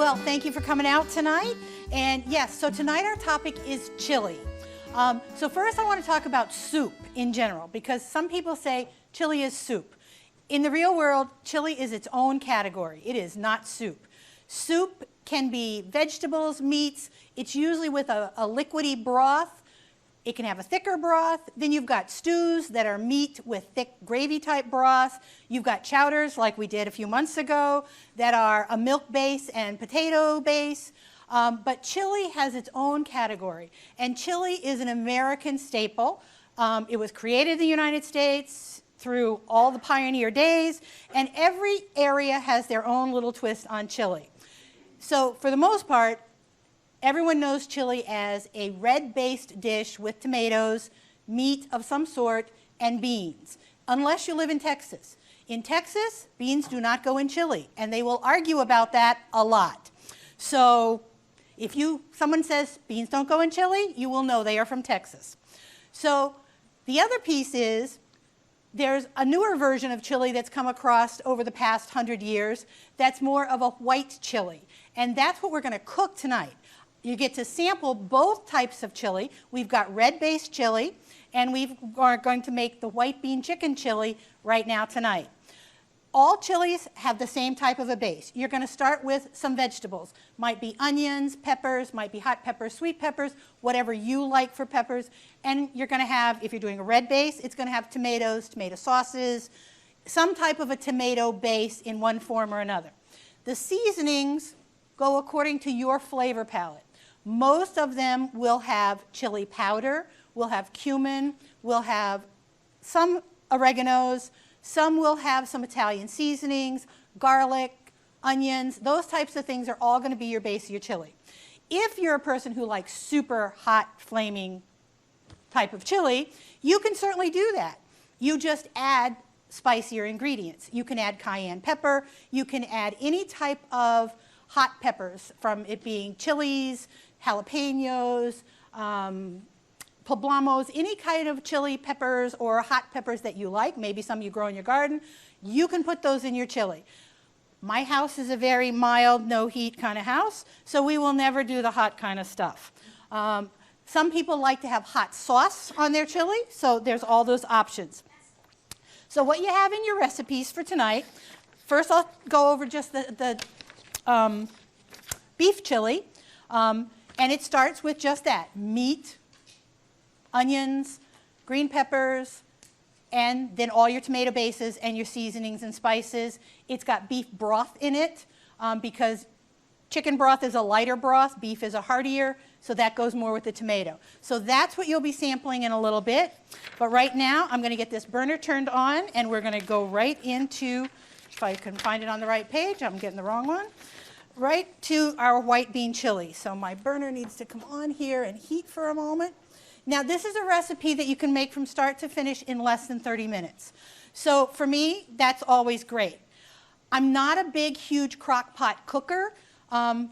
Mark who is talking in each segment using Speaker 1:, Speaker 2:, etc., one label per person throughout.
Speaker 1: Well, thank you for coming out tonight. And yes, so tonight our topic is chili. So first I want to talk about soup in general, because some people say chili is soup. In the real world, chili is its own category. It is not soup. Soup can be vegetables, meats. It's usually with a liquidy broth. It can have a thicker broth. Then you've got stews that are meat with thick gravy type broth. You've got chowders like we did a few months ago that are a milk base and potato base. But chili has its own category. And chili is an American staple. It was created in the United States through all the pioneer days. And every area has their own little twist on chili. So for the most part, everyone knows chili as a red-based dish with tomatoes, meat of some sort, and beans, unless you live in Texas. In Texas, beans do not go in chili, and they will argue about that a lot. So if someone says beans don't go in chili, you will know they are from Texas. So the other piece is there's a newer version of chili that's come across over the past 100 years that's more of a white chili, and that's what we're going to cook tonight. You get to sample both types of chili. We've got red-based chili, and we are going to make the white bean chicken chili right now tonight. All chilies have the same type of a base. You're going to start with some vegetables. Might be onions, peppers, might be hot peppers, sweet peppers, whatever you like for peppers. And you're going to have, if you're doing a red base, it's going to have tomatoes, tomato sauces, some type of a tomato base in one form or another. The seasonings go according to your flavor palette. Most of them will have chili powder, will have cumin, will have some oreganos, some will have some Italian seasonings, garlic, onions. Those types of things are all going to be your base of your chili. If you're a person who likes super hot, flaming type of chili, you can certainly do that. You just add spicier ingredients. You can add cayenne pepper. You can add any type of hot peppers, from it being chilies, jalapenos, poblamos, any kind of chili peppers or hot peppers that you like, maybe some you grow in your garden, you can put those in your chili. My house is a very mild, no heat kind of house, so we will never do the hot kind of stuff. Some people like to have hot sauce on their chili, so there's all those options. So what you have in your recipes for tonight, first I'll go over just the beef chili. And it starts with just that, meat, onions, green peppers, and then all your tomato bases and your seasonings and spices. It's got beef broth in it because chicken broth is a lighter broth, beef is a heartier, so that goes more with the tomato. So that's what you'll be sampling in a little bit. But right now, I'm going to get this burner turned on, and we're going to go right into, if I can find it on the right page, I'm getting the wrong one, right to our white bean chili. So my burner needs to come on here and heat for a moment. Now this is a recipe that you can make from start to finish in less than 30 minutes. So for me, that's always great. I'm not a big, huge crock pot cooker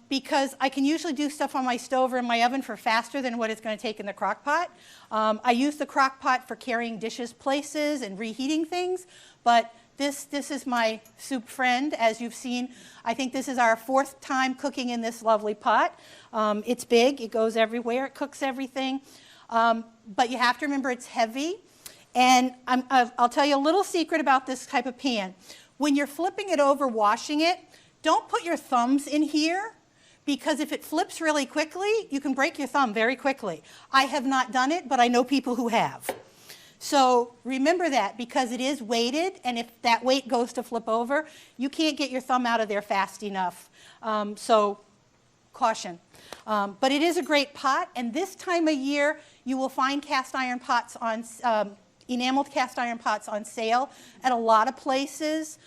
Speaker 1: because I can usually do stuff on my stove or in my oven for faster than what it's going to take in the crock pot. I use the crock pot for carrying dishes places and reheating things, but this is my soup friend, as you've seen. I think this is our 4th time cooking in this lovely pot. It's big, it goes everywhere, it cooks everything. But you have to remember it's heavy. And I'll tell you a little secret about this type of pan. When you're flipping it over, washing it, don't put your thumbs in here, because if it flips really quickly, you can break your thumb very quickly. I have not done it, but I know people who have. So remember that, because it is weighted, and if that weight goes to flip over, you can't get your thumb out of there fast enough. So caution. But it is a great pot, and this time of year, you will find cast iron pots on, enameled cast iron pots on sale at a lot of places.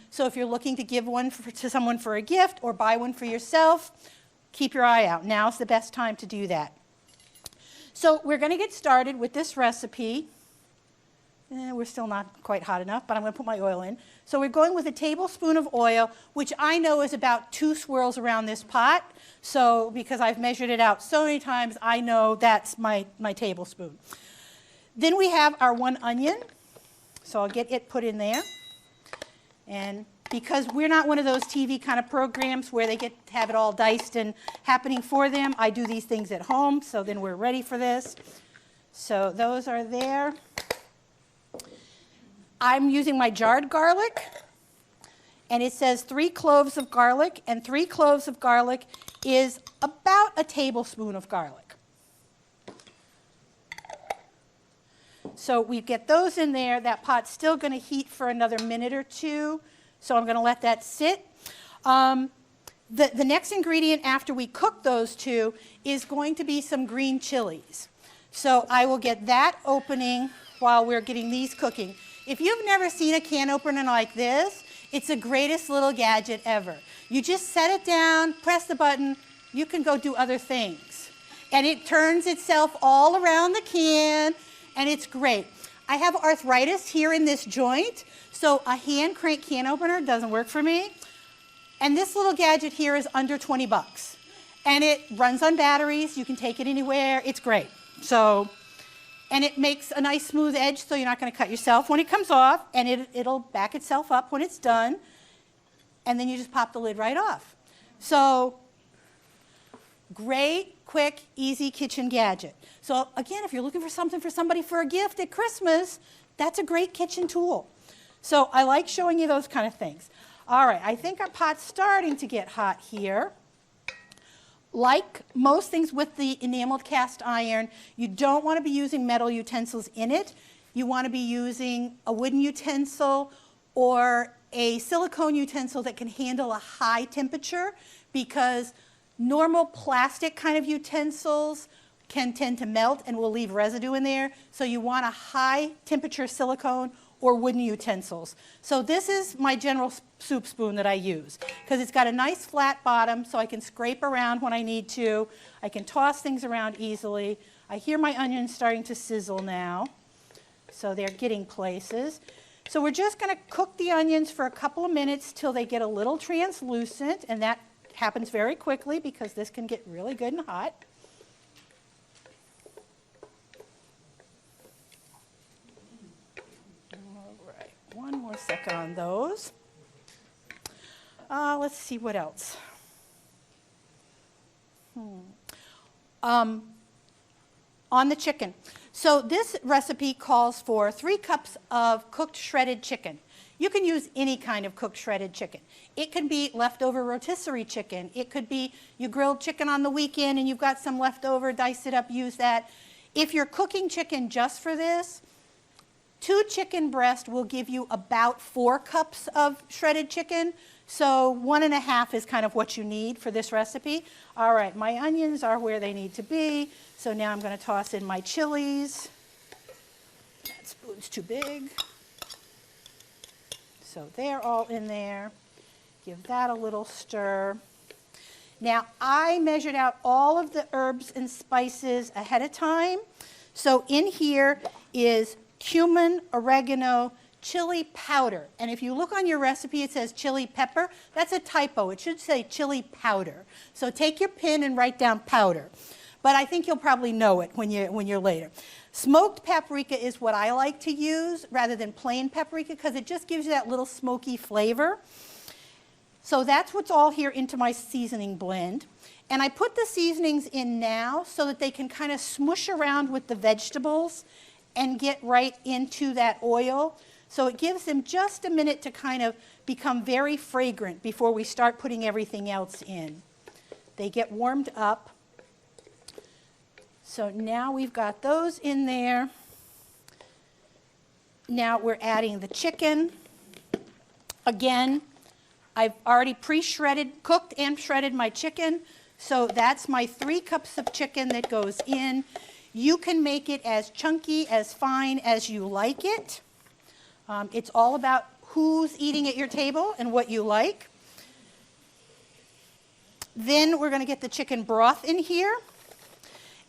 Speaker 1: So if you're looking to give one to someone for a gift or buy one for yourself, keep your eye out. Now's the best time to do that. So we're going to get started with this recipe. We're still not quite hot enough, but I'm going to put my oil in. So we're going with a tablespoon of oil, which I know is about 2 swirls around this pot. So because I've measured it out so many times, I know that's my tablespoon. Then we have our 1 onion. So I'll get it put in there. And because we're not one of those TV kind of programs where they get to have it all diced and happening for them. I do these things at home, so then we're ready for this. So those are there. I'm using my jarred garlic, and it says 3 cloves of garlic, and 3 cloves of garlic is about a tablespoon of garlic. So we get those in there. That pot's still going to heat for another minute or two, so I'm going to let that sit. The next ingredient after we cook those two is going to be some green chilies. So I will get that opening while we're getting these cooking. If you've never seen a can opener like this, it's the greatest little gadget ever. You just set it down, press the button, you can go do other things. And it turns itself all around the can, and it's great. I have arthritis here in this joint, so a hand crank can opener doesn't work for me. And this little gadget here is under 20 bucks. And it runs on batteries, you can take it anywhere, it's great. So, and it makes a nice smooth edge so you're not going to cut yourself when it comes off, and it'll back itself up when it's done, and then you just pop the lid right off. So, great, quick, easy kitchen gadget. So again, if you're looking for something for somebody for a gift at Christmas, that's a great kitchen tool. So I like showing you those kind of things. All right, I think our pot's starting to get hot here. Like most things with the enameled cast iron, you don't want to be using metal utensils in it. You want to be using a wooden utensil or a silicone utensil that can handle a high temperature, because normal plastic kind of utensils can tend to melt and will leave residue in there. So you want a high temperature silicone or wooden utensils. So this is my general soup spoon that I use, because it's got a nice flat bottom so I can scrape around when I need to. I can toss things around easily. I hear my onions starting to sizzle now, so they're getting places. So we're just going to cook the onions for a couple of minutes till they get a little translucent, and that happens very quickly because this can get really good and hot. One more second on those. Let's see what else. On the chicken. So this recipe calls for 3 cups of cooked shredded chicken. You can use any kind of cooked shredded chicken. It can be leftover rotisserie chicken. It could be you grilled chicken on the weekend and you've got some leftover, dice it up, use that. If you're cooking chicken just for this, 2 chicken breasts will give you about 4 cups of shredded chicken. So 1.5 is kind of what you need for this recipe. All right, my onions are where they need to be. So now I'm going to toss in my chilies. That spoon's too big. So they're all in there. Give that a little stir. Now I measured out all of the herbs and spices ahead of time. So in here is cumin, oregano, chili powder. And if you look on your recipe, it says chili pepper. That's a typo. It should say chili powder. So take your pen and write down powder. But I think you'll probably know it when you're later. Smoked paprika is what I like to use rather than plain paprika, because it just gives you that little smoky flavor. So that's what's all here into my seasoning blend. And I put the seasonings in now so that they can kind of smush around with the vegetables and get right into that oil. So it gives them just a minute to kind of become very fragrant before we start putting everything else in. They get warmed up. So now we've got those in there. Now we're adding the chicken. Again, I've already pre-shredded, cooked and shredded my chicken. So that's my 3 cups of chicken that goes in. You can make it as chunky, as fine as you like it. It's all about who's eating at your table and what you like. Then we're going to get the chicken broth in here.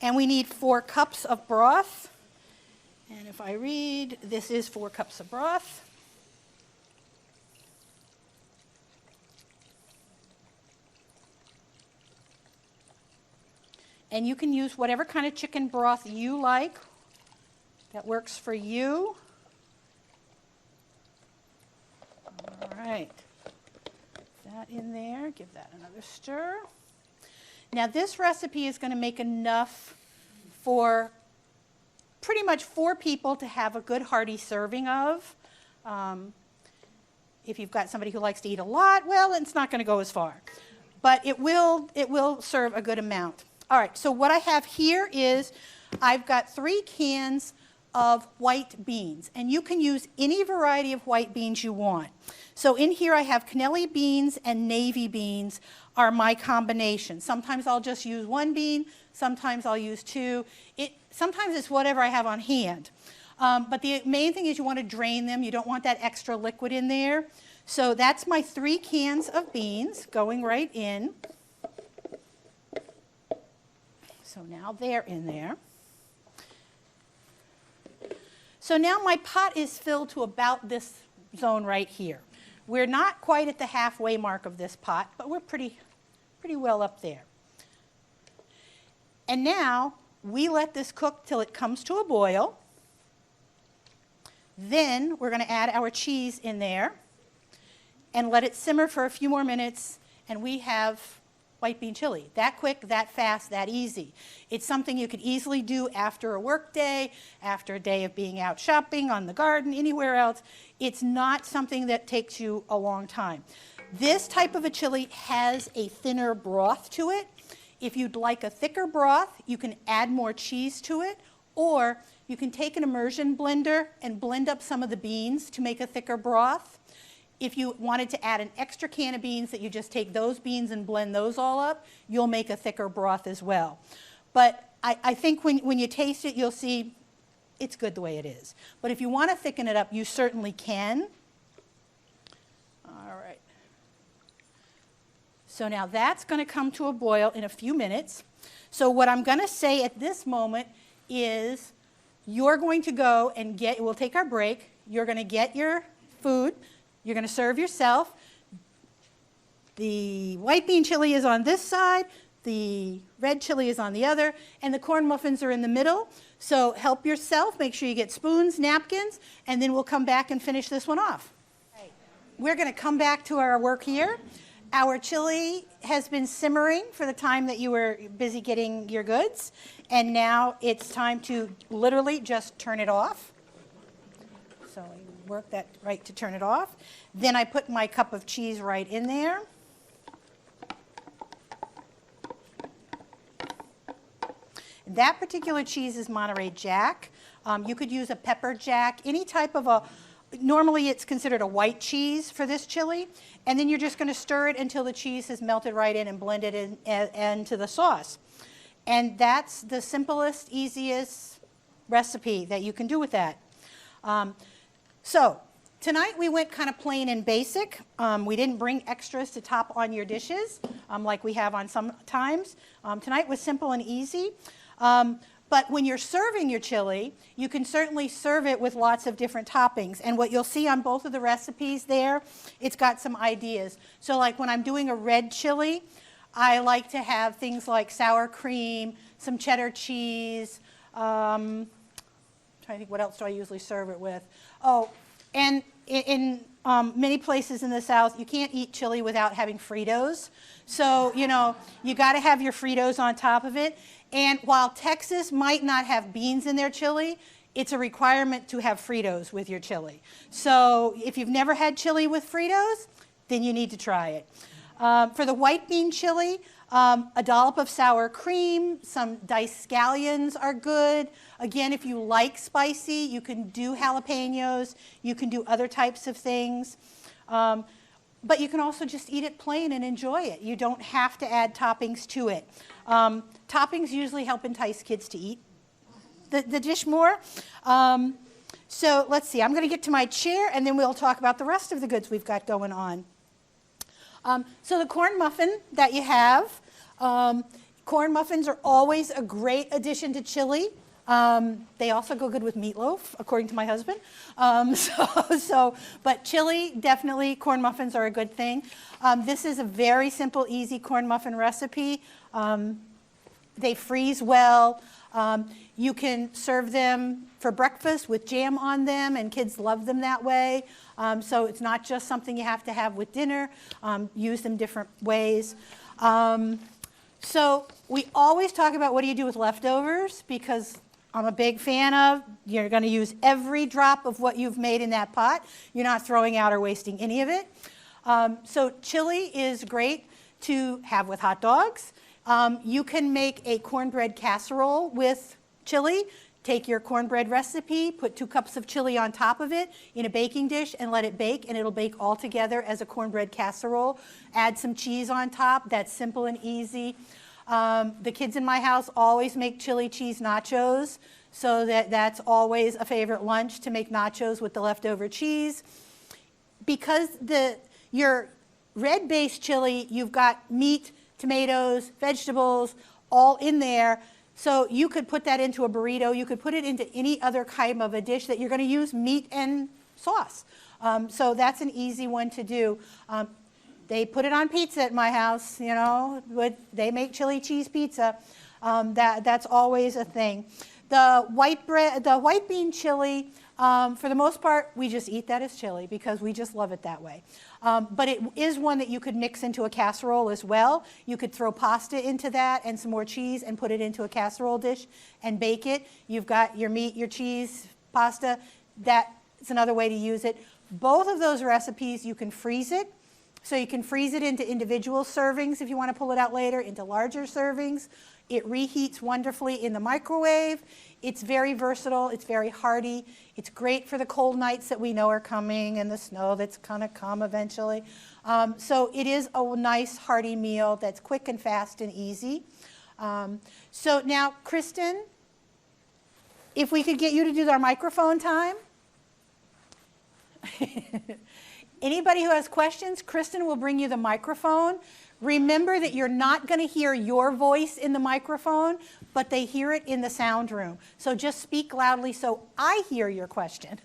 Speaker 1: And we need 4 cups of broth. And if I read, this is 4 cups of broth. And you can use whatever kind of chicken broth you like that works for you. All right. that in there, give that another stir. Now this recipe is going to make enough for pretty much 4 people to have a good hearty serving of. If you've got somebody who likes to eat a lot, well, it's not going to go as far. But it will serve a good amount. All right, so what I have here is I've got 3 cans of white beans, and you can use any variety of white beans you want. So in here I have cannelli beans and navy beans are my combination. Sometimes I'll just use 1 bean, sometimes I'll use 2. Sometimes it's whatever I have on hand. But the main thing is you want to drain them. You don't want that extra liquid in there. So that's my 3 cans of beans going right in. So now they're in there. So now my pot is filled to about this zone right here. We're not quite at the halfway mark of this pot, but we're pretty well up there. And now we let this cook till it comes to a boil. Then we're going to add our cheese in there and let it simmer for a few more minutes, and we have white bean chili. That quick, that fast, that easy. It's something you could easily do after a work day, after a day of being out shopping, on the garden, anywhere else. It's not something that takes you a long time. This type of a chili has a thinner broth to it. If you'd like a thicker broth, you can add more cheese to it, or you can take an immersion blender and blend up some of the beans to make a thicker broth. If you wanted to add an extra can of beans that you just take those beans and blend those all up, you'll make a thicker broth as well. But I think when you taste it, you'll see it's good the way it is. But if you want to thicken it up, you certainly can. All right. So now that's going to come to a boil in a few minutes. So what I'm going to say at this moment is you're going to go and we'll take our break. You're going to get your food. You're going to serve yourself. The white bean chili is on this side, the red chili is on the other, and the corn muffins are in the middle. So help yourself, make sure you get spoons, napkins, and then we'll come back and finish this one off. We're going to come back to our work here. Our chili has been simmering for the time that you were busy getting your goods, and now it's time to literally just turn it off. So work that right to turn it off. Then I put my cup of cheese right in there. That particular cheese is Monterey Jack. You could use a pepper jack, any type of normally it's considered a white cheese for this chili. And then you're just going to stir it until the cheese has melted right in and blended into the sauce. And that's the simplest, easiest recipe that you can do with that. So tonight we went kind of plain and basic. We didn't bring extras to top on your dishes like we have on some times. Tonight was simple and easy. But when you're serving your chili, you can certainly serve it with lots of different toppings. And what you'll see on both of the recipes there, it's got some ideas. So like when I'm doing a red chili, I like to have things like sour cream, some cheddar cheese. I'm trying to think, what else do I usually serve it with? Oh, and in many places in the South, you can't eat chili without having Fritos. So, you know, you got to have your Fritos on top of it. And while Texas might not have beans in their chili, it's a requirement to have Fritos with your chili. So if you've never had chili with Fritos, then you need to try it. For the white bean chili, a dollop of sour cream, some diced scallions are good. Again, if you like spicy, you can do jalapenos, you can do other types of things. But you can also just eat it plain and enjoy it. You don't have to add toppings to it. Toppings usually help entice kids to eat the dish more. So let's see, I'm going to get to my chair and then we'll talk about the rest of the goods we've got going on. So the corn muffin that you have, corn muffins are always a great addition to chili. They also go good with meatloaf, according to my husband. But chili, definitely, corn muffins are a good thing. This is a very simple, easy corn muffin recipe. they freeze well. You can serve them for breakfast with jam on them, and kids love them that way. So it's not just something you have to have with dinner. Use them different ways. So we always talk about what do you do with leftovers, because I'm a big fan of, you're going to use every drop of what you've made in that pot. You're not throwing out or wasting any of it. So chili is great to have with hot dogs. You can make a cornbread casserole with chili. Take your cornbread recipe, put 2 cups of chili on top of it in a baking dish and let it bake, and it'll bake all together as a cornbread casserole. Add some cheese on top. That's simple and easy. The kids in my house always make chili cheese nachos, so that's always a favorite lunch, to make nachos with the leftover cheese. Because your red-based chili, you've got meat, tomatoes, vegetables, all in there. So you could put that into a burrito. You could put it into any other kind of a dish that you're going to use meat and sauce. So that's an easy one to do. They put it on pizza at my house, you know. They make chili cheese pizza. That's always a thing. The white bean chili, for the most part, we just eat that as chili because we just love it that way. But it is one that you could mix into a casserole as well. You could throw pasta into that and some more cheese and put it into a casserole dish and bake it. You've got your meat, your cheese, pasta. That's another way to use it. Both of those recipes, you can freeze it. So you can freeze it into individual servings if you want to pull it out later, into larger servings. It reheats wonderfully in the microwave. It's very versatile. It's very hearty. It's great for the cold nights that we know are coming and the snow that's going to come eventually. So it is a nice hearty meal that's quick and fast and easy. So now, Kristen, if we could get you to do our microphone time. Anybody who has questions, Kristen will bring you the microphone. Remember that you're not going to hear your voice in the microphone, but they hear it in the sound room. So just speak loudly so I hear your question.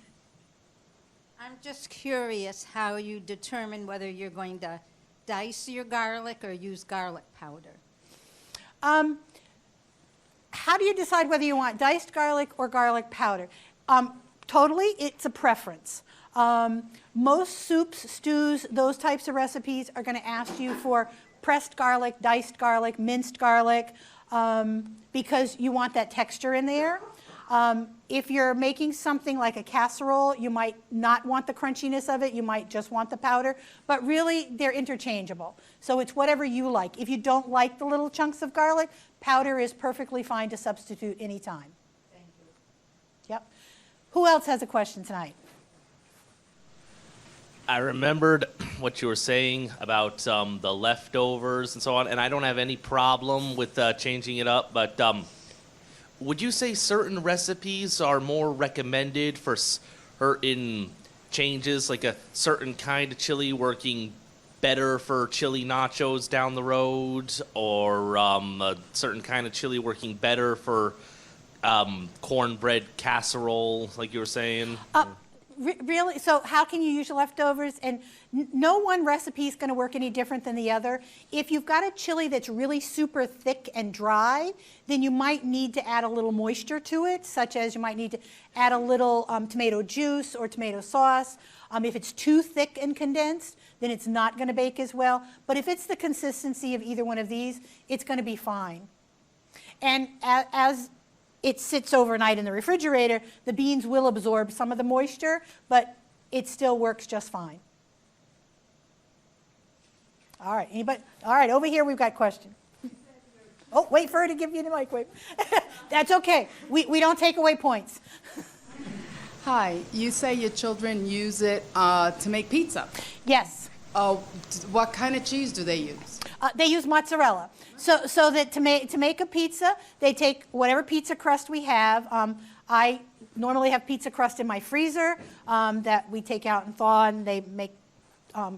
Speaker 2: I'm just curious how you determine whether you're going to dice your garlic or use garlic powder.
Speaker 1: How do you decide whether you want diced garlic or garlic powder? Totally, it's a preference. Most soups, stews, those types of recipes are going to ask you for pressed garlic, diced garlic, minced garlic, because you want that texture in there. If you're making something like a casserole, you might not want the crunchiness of it. You might just want the powder. But really, they're interchangeable. So it's whatever you like. If you don't like the little chunks of garlic, powder is perfectly fine to substitute anytime.
Speaker 2: Thank you.
Speaker 1: Yep. Who else has a question tonight?
Speaker 3: I remembered what you were saying about the leftovers and so on, and I don't have any problem with changing it up, but would you say certain recipes are more recommended for certain changes, like a certain kind of chili working better for chili nachos down the road, or a certain kind of chili working better for cornbread casserole, like you were saying?
Speaker 1: Really? So how can you use your leftovers? And no one recipe is going to work any different than the other. If you've got a chili that's really super thick and dry, then you might need to add a little moisture to it, such as you might need to add a little tomato juice or tomato sauce. If it's too thick and condensed, then it's not going to bake as well. But if it's the consistency of either one of these, it's going to be fine. And as it sits overnight in the refrigerator, the beans will absorb some of the moisture, but it still works just fine. All right, anybody? All right, over here we've got questions. Oh, wait for her to give you the mic. Wait. That's okay. We don't take away points.
Speaker 4: Hi, you say your children use it to make pizza.
Speaker 1: Yes.
Speaker 4: What kind of cheese do they use?
Speaker 1: They use mozzarella. So that to make a pizza, they take whatever pizza crust we have. I normally have pizza crust in my freezer that we take out and thaw, and they make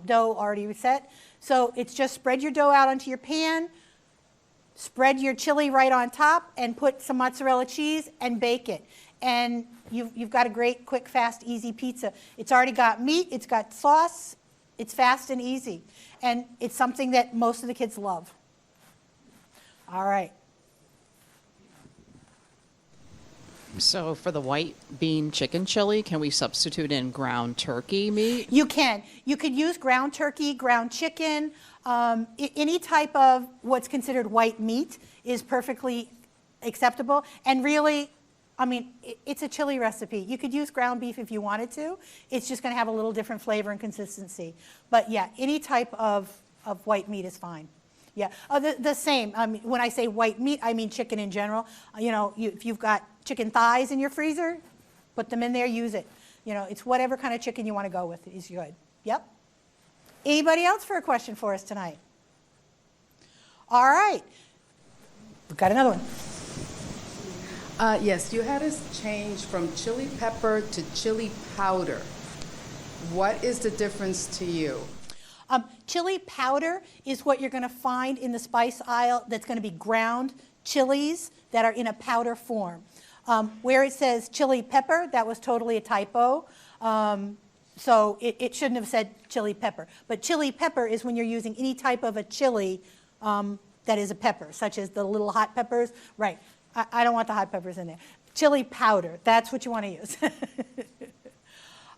Speaker 1: dough already set. So it's just spread your dough out onto your pan, spread your chili right on top, and put some mozzarella cheese and bake it. And you've got a great, quick, fast, easy pizza. It's already got meat, it's got sauce, it's fast and easy. And it's something that most of the kids love. All right.
Speaker 5: So for the white bean chicken chili, can we substitute in ground turkey meat?
Speaker 1: You can. You could use ground turkey, ground chicken, any type of what's considered white meat is perfectly acceptable. And really, I mean, it's a chili recipe. You could use ground beef if you wanted to. It's just going to have a little different flavor and consistency. But yeah, any type of white meat is fine. Yeah, the same. When I say white meat, I mean chicken in general. You know, if you've got chicken thighs in your freezer, put them in there, use it. You know, it's whatever kind of chicken you want to go with is good. Yep. Anybody else for a question for us tonight? All right. We've got another one.
Speaker 4: Yes, you had us change from chili pepper to chili powder. What is the difference to you?
Speaker 1: Chili powder is what you're going to find in the spice aisle that's going to be ground chilies that are in a powder form. Where it says chili pepper, that was totally a typo. So it shouldn't have said chili pepper. But chili pepper is when you're using any type of a chili that is a pepper, such as the little hot peppers. Right. I don't want the hot peppers in there. Chili powder, that's what you want to use.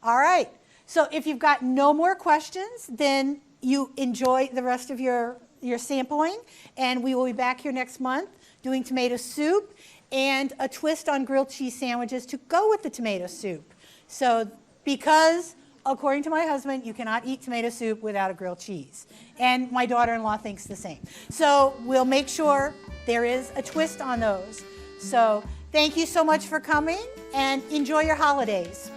Speaker 1: All right. So if you've got no more questions, then you enjoy the rest of your sampling. And we will be back here next month doing tomato soup and a twist on grilled cheese sandwiches to go with the tomato soup. So because, according to my husband, you cannot eat tomato soup without a grilled cheese. And my daughter-in-law thinks the same. So we'll make sure there is a twist on those. So thank you so much for coming and enjoy your holidays.